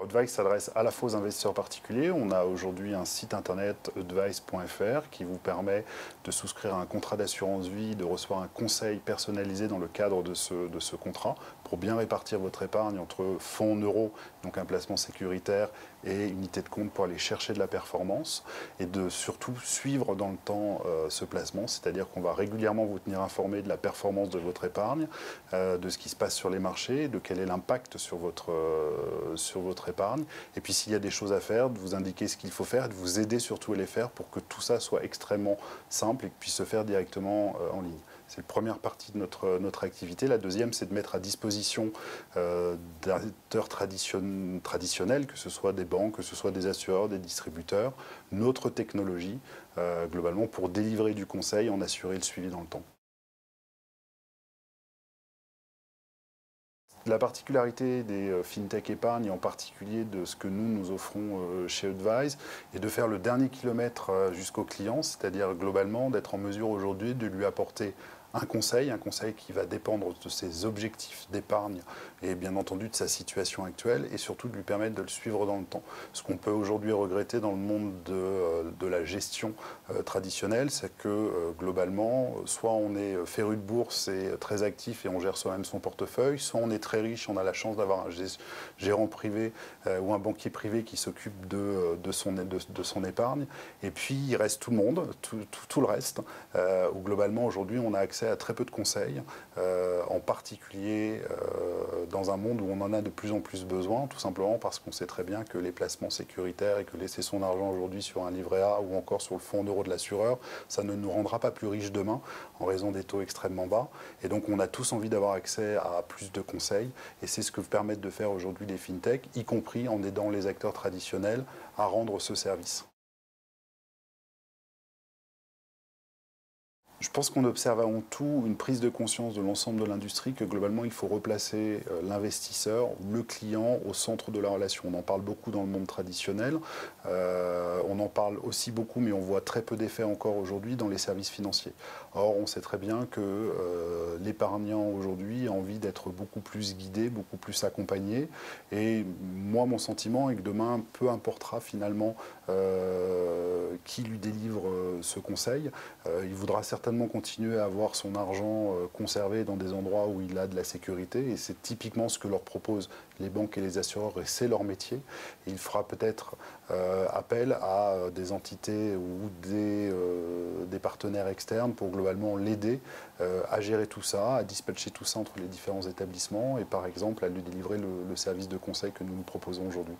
Advice s'adresse à la fois aux investisseurs particuliers. On a aujourd'hui un site internet advice.fr qui vous permet de souscrire à un contrat d'assurance vie, de recevoir un conseil personnalisé dans le cadre de ce contrat pour bien répartir votre épargne entre fonds en euros, donc un placement sécuritaire, et unité de compte pour aller chercher de la performance, et de surtout suivre dans le temps ce placement, c'est-à-dire qu'on va régulièrement vous tenir informé de la performance de votre épargne, de ce qui se passe sur les marchés, de quel est l'impact sur votre épargne, et puis s'il y a des choses à faire, de vous indiquer ce qu'il faut faire, de vous aider surtout à les faire pour que tout ça soit extrêmement simple et que puisse se faire directement en ligne. C'est la première partie de notre activité. La deuxième, c'est de mettre à disposition d'acteurs traditionnels, que ce soit des banques, que ce soit des assureurs, des distributeurs, notre technologie, globalement, pour délivrer du conseil, en assurer le suivi dans le temps. La particularité des fintech épargne, et en particulier de ce que nous offrons chez Advise, est de faire le dernier kilomètre jusqu'au client, c'est-à-dire globalement d'être en mesure aujourd'hui de lui apporter un conseil qui va dépendre de ses objectifs d'épargne et bien entendu de sa situation actuelle, et surtout de lui permettre de le suivre dans le temps. Ce qu'on peut aujourd'hui regretter dans le monde de la gestion traditionnelle, c'est que globalement, soit on est féru de bourse et très actif et on gère soi-même son portefeuille, soit on est très riche, on a la chance d'avoir un gérant privé ou un banquier privé qui s'occupe de son épargne, et puis il reste tout le monde, tout le reste, où globalement aujourd'hui on a accès à très peu de conseils, en particulier dans un monde où on en a de plus en plus besoin, tout simplement parce qu'on sait très bien que les placements sécuritaires et que laisser son argent aujourd'hui sur un livret A ou encore sur le fonds en euros de l'assureur, ça ne nous rendra pas plus riches demain en raison des taux extrêmement bas. Et donc on a tous envie d'avoir accès à plus de conseils, et c'est ce que permettent de faire aujourd'hui les fintechs, y compris en aidant les acteurs traditionnels à rendre ce service. Je pense qu'on observe avant tout une prise de conscience de l'ensemble de l'industrie que globalement il faut replacer l'investisseur, le client au centre de la relation. On en parle beaucoup dans le monde traditionnel, on en parle aussi beaucoup, mais on voit très peu d'effets encore aujourd'hui dans les services financiers. Or on sait très bien que l'épargnant aujourd'hui a envie d'être beaucoup plus guidé, beaucoup plus accompagné, et moi mon sentiment est que demain, peu importera finalement qui lui délivre ce conseil, il voudra certainement continuer à avoir son argent conservé dans des endroits où il a de la sécurité, et c'est typiquement ce que leur proposent les banques et les assureurs, et c'est leur métier. Et il fera peut-être appel à des entités ou des partenaires externes pour globalement l'aider à gérer tout ça, à dispatcher tout ça entre les différents établissements, et par exemple à lui délivrer le service de conseil que nous proposons aujourd'hui.